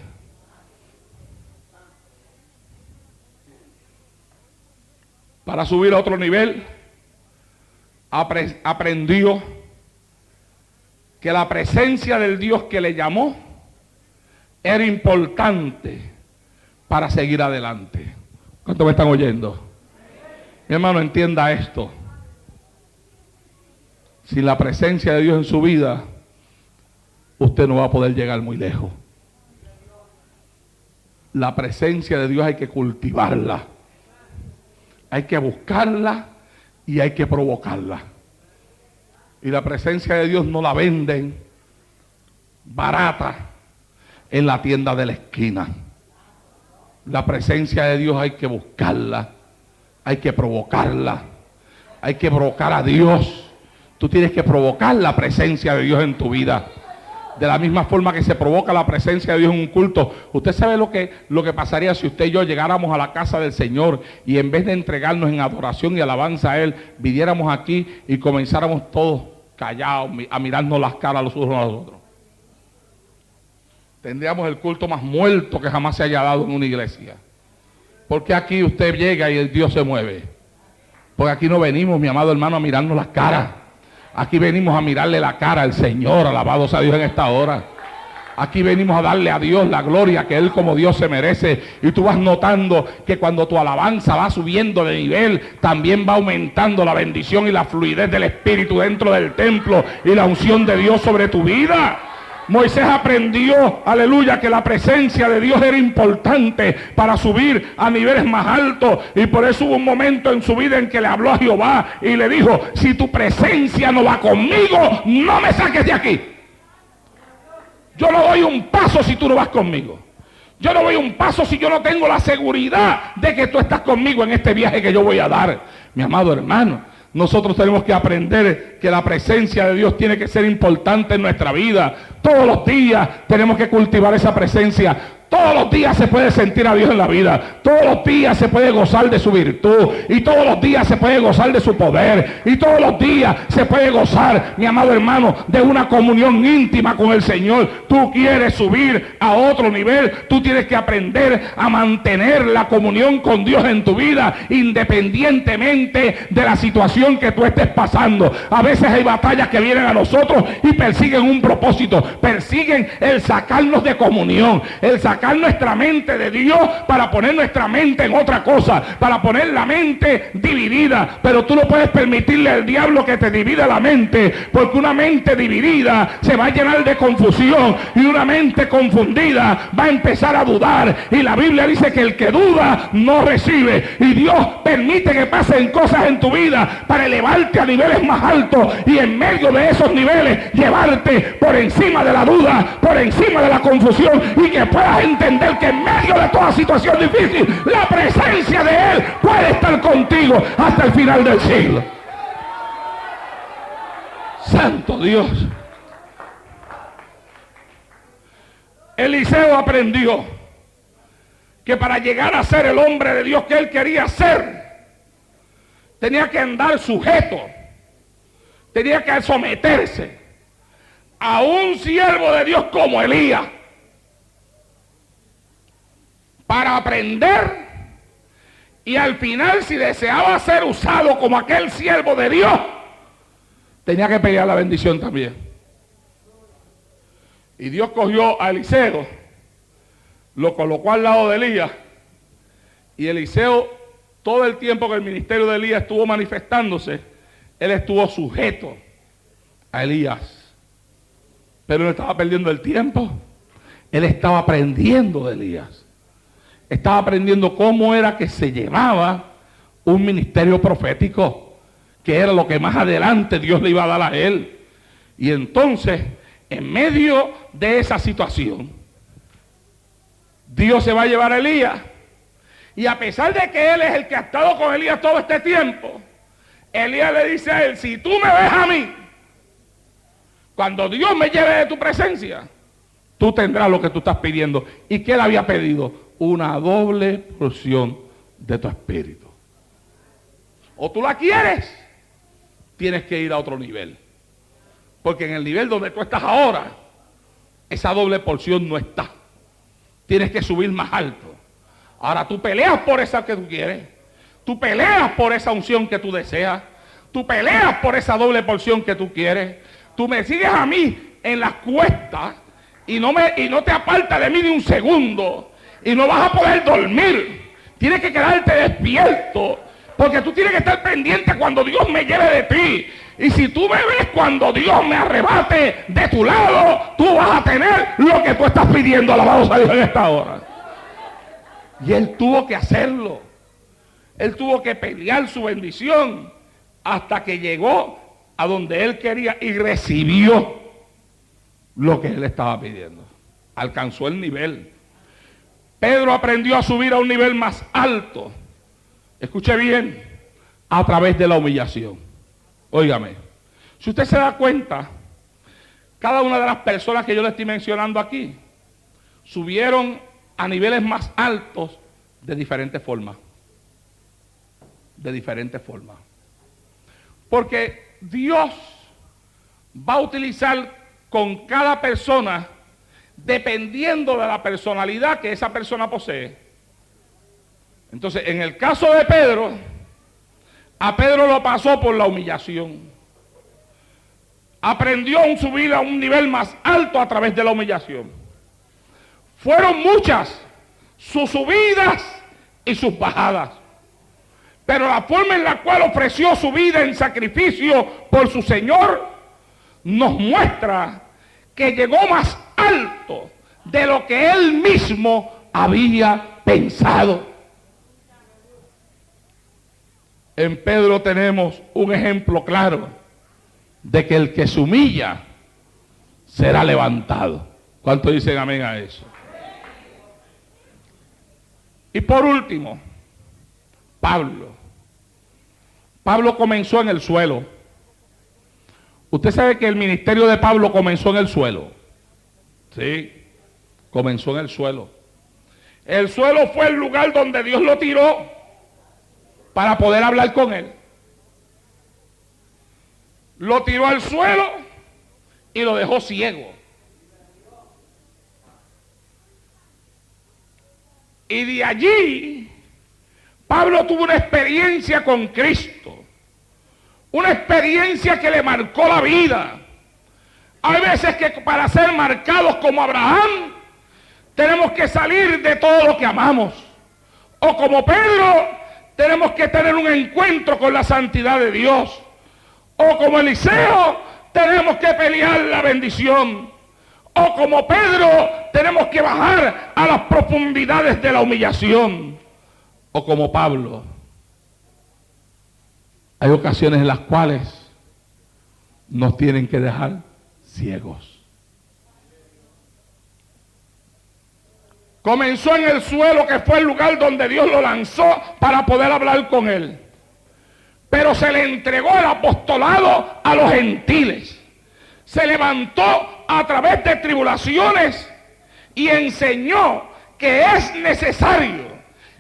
Para subir a otro nivel, aprendió que la presencia del Dios que le llamó era importante para seguir adelante. ¿Cuántos me están oyendo? Mi hermano, entienda esto. Sin la presencia de Dios en su vida, usted no va a poder llegar muy lejos. La presencia de Dios hay que cultivarla. Hay que buscarla y hay que provocarla. Y la presencia de Dios no la venden barata en la tienda de la esquina. La presencia de Dios hay que buscarla, hay que provocarla, hay que provocar a Dios. Tú tienes que provocar la presencia de Dios en tu vida. De la misma forma que se provoca la presencia de Dios en un culto. Usted sabe lo que pasaría si usted y yo llegáramos a la casa del Señor y en vez de entregarnos en adoración y alabanza a Él, viniéramos aquí y comenzáramos todos callados a mirarnos las caras los unos a los otros. Tendríamos el culto más muerto que jamás se haya dado en una iglesia. Porque aquí usted llega y el Dios se mueve. Porque aquí no venimos, mi amado hermano, a mirarnos las caras. Aquí venimos a mirarle la cara al Señor, alabado sea Dios en esta hora. Aquí venimos a darle a Dios la gloria que Él como Dios se merece. Y tú vas notando que cuando tu alabanza va subiendo de nivel, también va aumentando la bendición y la fluidez del Espíritu dentro del templo y la unción de Dios sobre tu vida. Moisés aprendió, aleluya, que la presencia de Dios era importante para subir a niveles más altos. Y por eso hubo un momento en su vida en que le habló a Jehová y le dijo: si tu presencia no va conmigo, no me saques de aquí. Yo no doy un paso si tú no vas conmigo. Yo no doy un paso si yo no tengo la seguridad de que tú estás conmigo en este viaje que yo voy a dar. Mi amado hermano, nosotros tenemos que aprender que la presencia de Dios tiene que ser importante en nuestra vida. Todos los días tenemos que cultivar esa presencia. Todos los días se puede sentir a Dios en la vida. Todos los días se puede gozar de su virtud. Y todos los días se puede gozar de su poder. Y todos los días se puede gozar, mi amado hermano, de una comunión íntima con el Señor. Tú quieres subir a otro nivel. Tú tienes que aprender a mantener la comunión con Dios en tu vida, independientemente de la situación que tú estés pasando. A veces hay batallas que vienen a nosotros y persiguen un propósito. Persiguen el sacarnos de comunión, el sacar nuestra mente de Dios para poner nuestra mente en otra cosa, para poner la mente dividida. Pero tú no puedes permitirle al diablo que te divida la mente, porque una mente dividida se va a llenar de confusión y una mente confundida va a empezar a dudar. Y la Biblia dice que el que duda no recibe. Y Dios permite que pasen cosas en tu vida para elevarte a niveles más altos y en medio de esos niveles llevarte por encima de la duda, por encima de la confusión, y que puedas entender que en medio de toda situación difícil la presencia de Él puede estar contigo hasta el final del siglo. Santo Dios. Eliseo aprendió que para llegar a ser el hombre de Dios que él quería ser, tenía que andar sujeto, tenía que someterse a un siervo de Dios como Elías, para aprender, y al final, si deseaba ser usado como aquel siervo de Dios, tenía que pelear la bendición también. Y Dios cogió a Eliseo, lo colocó al lado de Elías, y Eliseo, todo el tiempo que el ministerio de Elías estuvo manifestándose, él estuvo sujeto a Elías. Pero no estaba perdiendo el tiempo, él estaba aprendiendo de Elías. Estaba aprendiendo cómo era que se llevaba un ministerio profético, que era lo que más adelante Dios le iba a dar a él. Y entonces, en medio de esa situación, Dios se va a llevar a Elías. Y a pesar de que él es el que ha estado con Elías todo este tiempo, Elías le dice a él: si tú me ves a mí, cuando Dios me lleve de tu presencia, tú tendrás lo que tú estás pidiendo. ¿Y qué le había pedido? Una doble porción de tu espíritu. O tú la quieres, tienes que ir a otro nivel. Porque en el nivel donde tú estás ahora, esa doble porción no está. Tienes que subir más alto. Ahora tú peleas por esa que tú quieres. Tú peleas por esa unción que tú deseas. Tú peleas por esa doble porción que tú quieres. Tú me sigues a mí en las cuestas y no te apartas de mí ni un segundo. Y no vas a poder dormir. Tienes que quedarte despierto. Porque tú tienes que estar pendiente cuando Dios me lleve de ti. Y si tú me ves cuando Dios me arrebate de tu lado, tú vas a tener lo que tú estás pidiendo. Alabado sea Dios en esta hora. Y él tuvo que hacerlo. Él tuvo que pelear su bendición hasta que llegó a donde él quería y recibió lo que él estaba pidiendo. Alcanzó el nivel. Pedro aprendió a subir a un nivel más alto. Escuche bien, a través de la humillación. Óigame, si usted se da cuenta, cada una de las personas que yo le estoy mencionando aquí subieron a niveles más altos de diferentes formas. De diferentes formas. Porque Dios va a utilizar con cada persona dependiendo de la personalidad que esa persona posee. Entonces, en el caso de Pedro, a Pedro lo pasó por la humillación. Aprendió a subir a un nivel más alto a través de la humillación. Fueron muchas sus subidas y sus bajadas. Pero la forma en la cual ofreció su vida en sacrificio por su Señor nos muestra que llegó más alto de lo que él mismo había pensado. En Pedro tenemos un ejemplo claro de que el que se humilla será levantado. ¿Cuántos dicen amén a eso? Y por último, Pablo. Pablo comenzó en el suelo. Usted sabe que el ministerio de Pablo comenzó en el suelo. Sí, comenzó en el suelo. El suelo fue el lugar donde Dios lo tiró para poder hablar con él. Lo tiró al suelo y lo dejó ciego. Y de allí, Pablo tuvo una experiencia con Cristo. Una experiencia que le marcó la vida. Hay veces que para ser marcados como Abraham, tenemos que salir de todo lo que amamos. O como Pedro, tenemos que tener un encuentro con la santidad de Dios. O como Eliseo, tenemos que pelear la bendición. O como Pedro, tenemos que bajar a las profundidades de la humillación. O como Pablo, hay ocasiones en las cuales nos tienen que dejar ciegos. Comenzó en el suelo, que fue el lugar donde Dios lo lanzó para poder hablar con él. Pero se le entregó el apostolado a los gentiles. se levantó a través de tribulaciones y enseñó que es necesario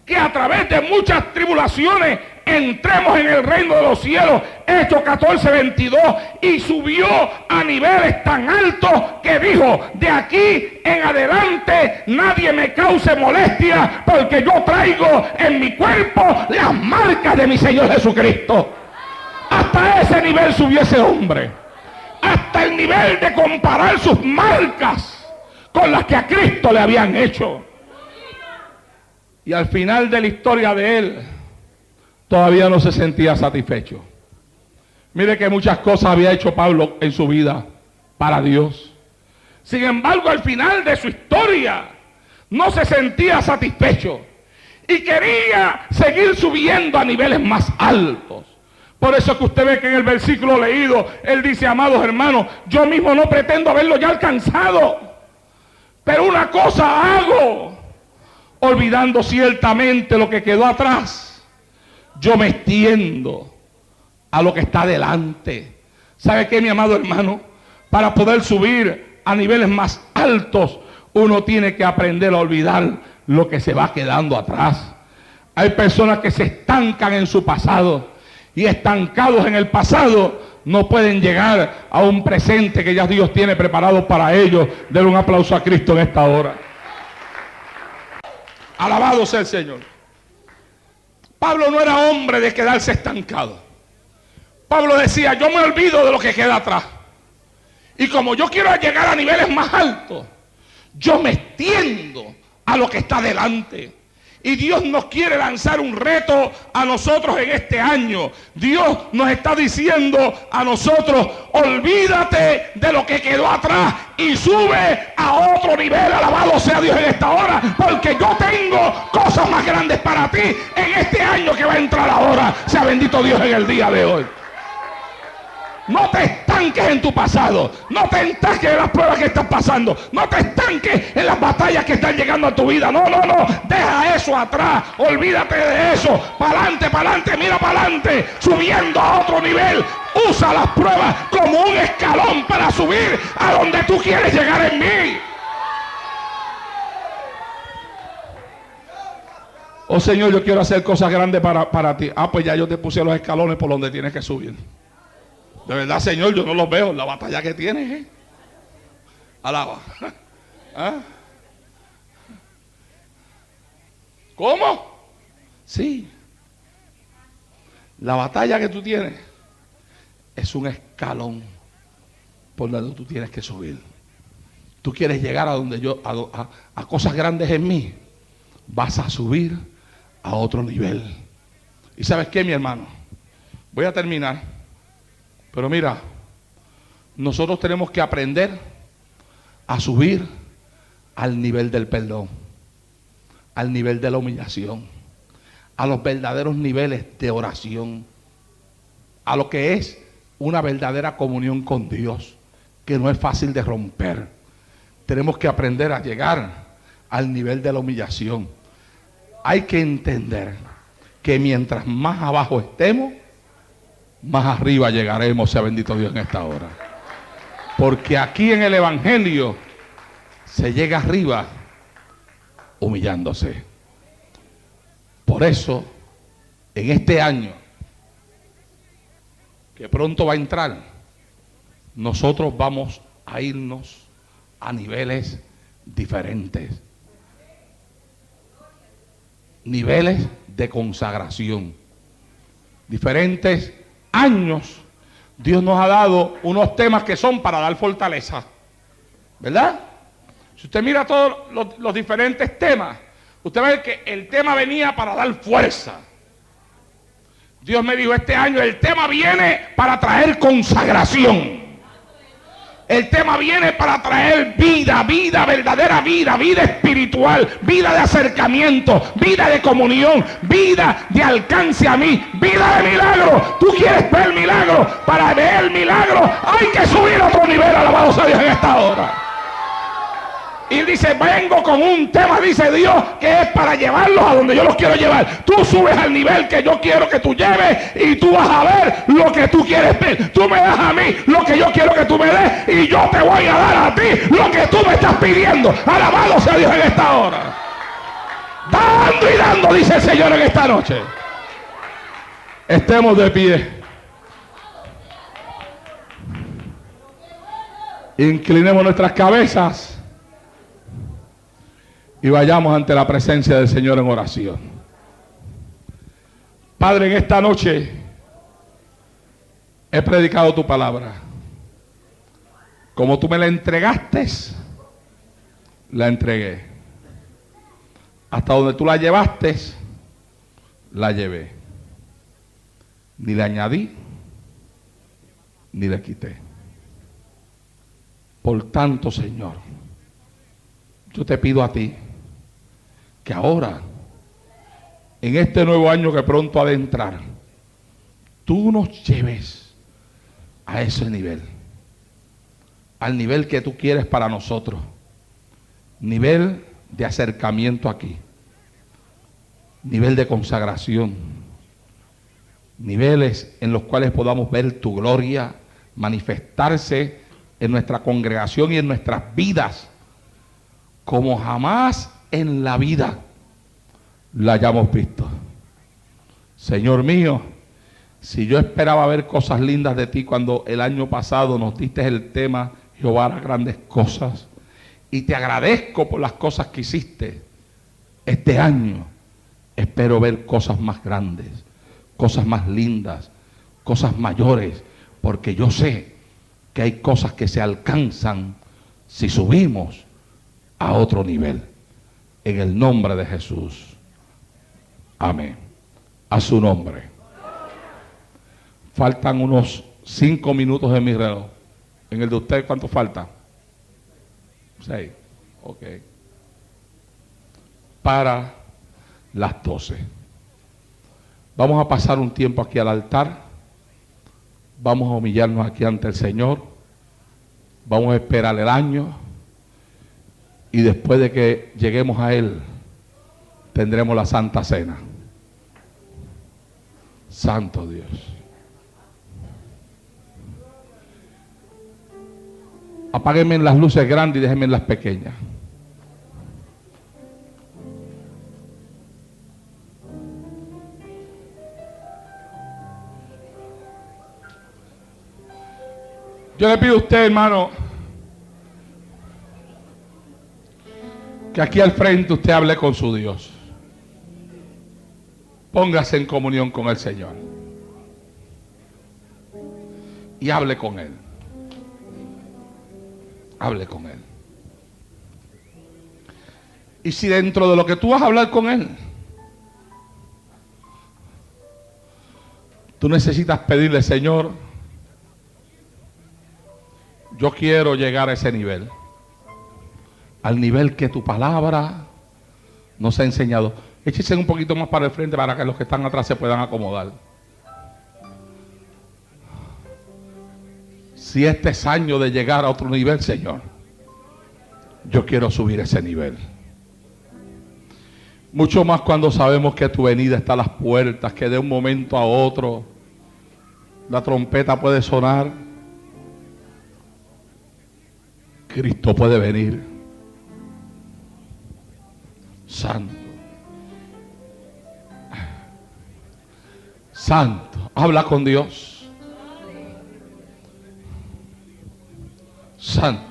que a través de muchas tribulaciones entremos en el reino de los cielos. Hechos 14:22, y subió a niveles tan altos que dijo: de aquí en adelante nadie me cause molestia, porque yo traigo en mi cuerpo las marcas de mi Señor Jesucristo. Hasta ese nivel subió ese hombre, hasta el nivel de comparar sus marcas con las que a Cristo le habían hecho. Y al final de la historia de él, todavía no se sentía satisfecho. Mire que muchas cosas había hecho Pablo en su vida para Dios. Sin embargo, al final de su historia, no se sentía satisfecho y quería seguir subiendo a niveles más altos. Por eso que usted ve que en el versículo leído, él dice: amados hermanos, yo mismo no pretendo haberlo ya alcanzado, pero una cosa hago, olvidando ciertamente lo que quedó atrás, yo me extiendo a lo que está delante. ¿Sabe qué, mi amado hermano? Para poder subir a niveles más altos, uno tiene que aprender a olvidar lo que se va quedando atrás. Hay personas que se estancan en su pasado, y estancados en el pasado no pueden llegar a un presente que ya Dios tiene preparado para ellos. Denle un aplauso a Cristo en esta hora. Alabado sea el Señor. Pablo no era hombre de quedarse estancado. Pablo decía: yo me olvido de lo que queda atrás, y como yo quiero llegar a niveles más altos, yo me extiendo a lo que está delante. Y Dios nos quiere lanzar un reto a nosotros en este año. Dios nos está diciendo a nosotros: olvídate de lo que quedó atrás y sube a otro nivel. Alabado sea Dios en esta hora, porque yo tengo cosas más grandes para ti en este año que va a entrar ahora. Sea bendito Dios en el día de hoy. No te estanques en tu pasado, no te estanques en las pruebas que estás pasando, no te estanques en las batallas que están llegando a tu vida. No, deja eso atrás, olvídate de eso. Para adelante, mira para adelante, subiendo a otro nivel. Usa las pruebas como un escalón para subir a donde tú quieres llegar en mí. Oh Señor, yo quiero hacer cosas grandes para ti. Pues ya yo te puse los escalones por donde tienes que subir. De verdad, Señor, yo no los veo. La batalla que tienes, alaba. ¿Ah? ¿Cómo? Sí. La batalla que tú tienes es un escalón por donde tú tienes que subir. Tú quieres llegar a donde yo, a cosas grandes en mí. Vas a subir a otro nivel. ¿Y sabes qué, mi hermano? Voy a terminar. Pero mira, nosotros tenemos que aprender a subir al nivel del perdón, al nivel de la humillación, a los verdaderos niveles de oración, a lo que es una verdadera comunión con Dios, que no es fácil de romper. Tenemos que aprender a llegar al nivel de la humillación. Hay que entender que mientras más abajo estemos, más arriba llegaremos, sea bendito Dios en esta hora. Porque aquí en el Evangelio se llega arriba humillándose. Por eso, en este año que pronto va a entrar, nosotros vamos a irnos a niveles diferentes. Niveles de consagración. Diferentes años, Dios nos ha dado unos temas que son para dar fortaleza, ¿verdad? Si usted mira todos los diferentes temas, usted ve que el tema venía para dar fuerza. Dios me dijo: este año el tema viene para traer consagración. El tema viene para traer vida, verdadera vida, vida espiritual, vida de acercamiento, vida de comunión, vida de alcance a mí, vida de milagro. Tú quieres ver milagro. Para ver milagro hay que subir a otro nivel. Alabado sea Dios en esta hora. Y dice, vengo con un tema, dice Dios, que es para llevarlos a donde yo los quiero llevar. Tú subes al nivel que yo quiero que tú lleves y tú vas a ver lo que tú quieres ver. Tú me das a mí lo que yo quiero que tú me des y yo te voy a dar a ti lo que tú me estás pidiendo. Alabado sea Dios en esta hora. Dando y dando, dice el Señor en esta noche. Estemos de pie. Inclinemos nuestras cabezas y vayamos ante la presencia del Señor en oración. Padre, en esta noche he predicado tu palabra. Como tú me la entregaste, la entregué. Hasta donde tú la llevaste, la llevé. Ni le añadí, ni le quité. Por tanto, Señor, yo te pido a ti que ahora, en este nuevo año que pronto ha de entrar, tú nos lleves a ese nivel, al nivel que tú quieres para nosotros, nivel de acercamiento aquí, nivel de consagración, niveles en los cuales podamos ver tu gloria manifestarse en nuestra congregación y en nuestras vidas como jamás en la vida la hayamos visto. Señor mío, si yo esperaba ver cosas lindas de ti cuando el año pasado nos diste el tema Jehová hará grandes cosas, y te agradezco por las cosas que hiciste, este año espero ver cosas más grandes, cosas más lindas, cosas mayores, porque yo sé que hay cosas que se alcanzan si subimos a otro nivel. En el nombre de Jesús. Amén. A su nombre. Faltan unos 5 minutos de mi reloj. ¿En el de usted cuánto falta? 6. Ok. Para las 12. Vamos a pasar un tiempo aquí al altar. Vamos a humillarnos aquí ante el Señor. Vamos a esperar el año. Y después de que lleguemos a Él, tendremos la Santa Cena. Santo Dios. Apáguenme las luces grandes y déjenme las pequeñas. Yo le pido a usted, hermano, que aquí al frente usted hable con su Dios. Póngase en comunión con el Señor. Y hable con Él. Hable con Él. Y si dentro de lo que tú vas a hablar con Él, tú necesitas pedirle, Señor, yo quiero llegar a ese nivel. Al nivel que tu palabra nos ha enseñado. Échese un poquito más para el frente para que los que están atrás se puedan acomodar. Si este es año de llegar a otro nivel, Señor, yo quiero subir ese nivel. Mucho más cuando sabemos que tu venida está a las puertas, que de un momento a otro la trompeta puede sonar. Cristo puede venir. Santo. Santo. Habla con Dios. Santo.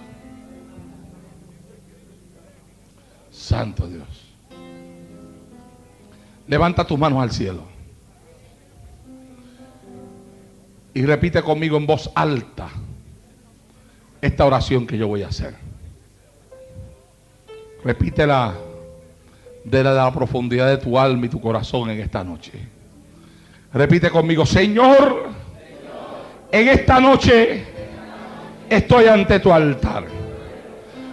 Santo Dios. Levanta tus manos al cielo. Y repite conmigo en voz alta esta oración que yo voy a hacer. Repítela de la profundidad de tu alma y tu corazón en esta noche. Repite conmigo: Señor, en esta noche estoy ante tu altar.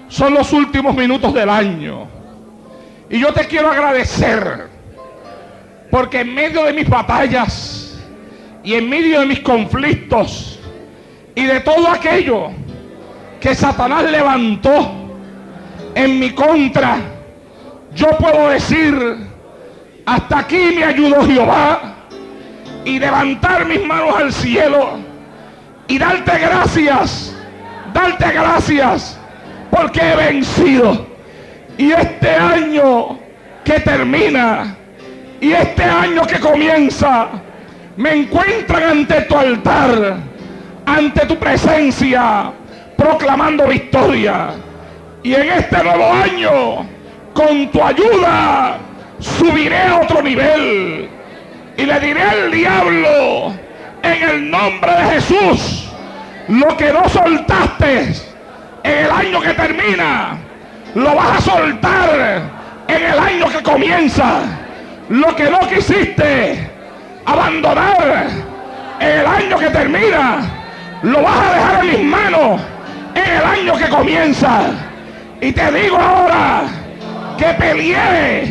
Son los últimos minutos del año y yo te quiero agradecer porque en medio de mis batallas y en medio de mis conflictos y de todo aquello que Satanás levantó en mi contra, yo puedo decir: hasta aquí me ayudó Jehová, y levantar mis manos al cielo y darte gracias porque he vencido. Y este año que termina y este año que comienza, me encuentran ante tu altar, ante tu presencia, proclamando victoria. Y en este nuevo año, con tu ayuda, subiré a otro nivel y le diré al diablo, en el nombre de Jesús: lo que no soltaste en el año que termina, lo vas a soltar en el año que comienza. Lo que no quisiste abandonar en el año que termina, lo vas a dejar en mis manos en el año que comienza. Y te digo ahora que peleé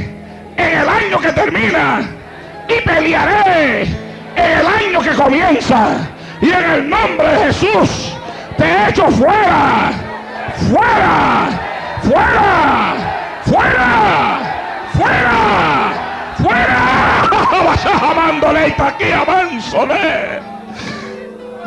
en el año que termina y pelearé en el año que comienza. Y en el nombre de Jesús te echo fuera, fuera, fuera, fuera, fuera, fuera. Vayas amándole y aquí avanzole.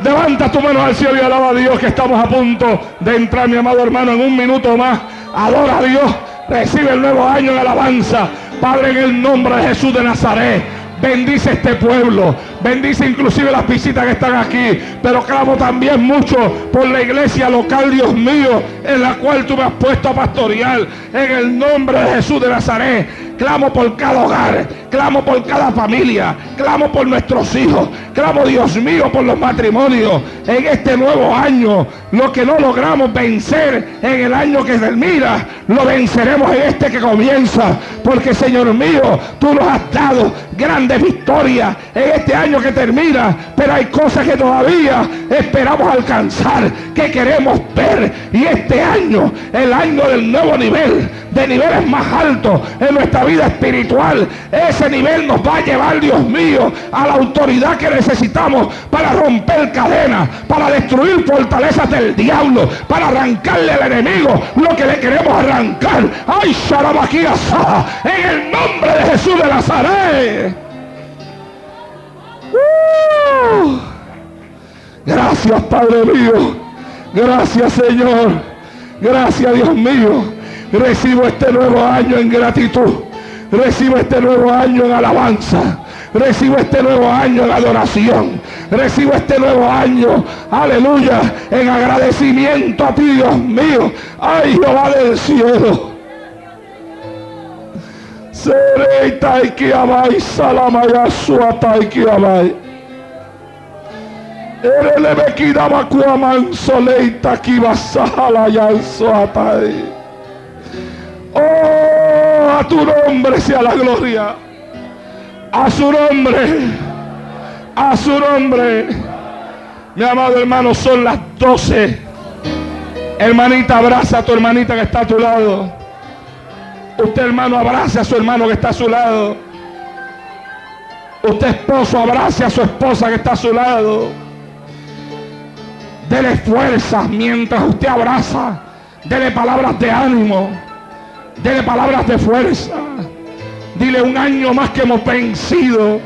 Levanta tu mano al cielo y alaba a Dios, que estamos a punto de entrar, mi amado hermano, en un minuto más. Adora a Dios, recibe el nuevo año en alabanza. Padre, en el nombre de Jesús de Nazaret, bendice este pueblo, bendice inclusive las visitas que están aquí, pero clamo también mucho por la iglesia local, Dios mío, en la cual tú me has puesto a pastorear. En el nombre de Jesús de Nazaret, clamo por cada hogar, clamo por cada familia, clamo por nuestros hijos, clamo, Dios mío, por los matrimonios. En este nuevo año, lo que no logramos vencer en el año que termina, lo venceremos en este que comienza, porque, Señor mío, tú nos has dado grandes victorias en este año que termina, pero hay cosas que todavía esperamos alcanzar, que queremos ver. Y este año, el año del nuevo nivel, de niveles más altos en nuestra vida espiritual, ese nivel nos va a llevar, Dios mío, a la autoridad que necesitamos para romper cadenas, para destruir fortalezas del diablo, para arrancarle al enemigo lo que le queremos arrancar. ¡Ay, Sharabaquiasa! En el nombre de Jesús de Nazaret. Gracias, Padre mío. Gracias, Señor. Gracias, Dios mío. Recibo este nuevo año en gratitud. Recibo este nuevo año en alabanza. Recibo este nuevo año en adoración. Recibo este nuevo año, aleluya, en agradecimiento a ti, Dios mío. Ay, Jehová del cielo. Serei taiki amai, salamaya suataiki amai. Erelebe kidama kuaman soleita kibasala yansuatai. Oh, a tu nombre sea la gloria. A su nombre. A su nombre. Mi amado hermano, son las 12. Hermanita, abraza a tu hermanita que está a tu lado. Usted, hermano, abrace a su hermano que está a su lado. Usted, esposo, abrace a su esposa que está a su lado. Dele fuerza mientras usted abraza. Dele palabras de ánimo. Dele palabras de fuerza. Dile: un año más que hemos vencido.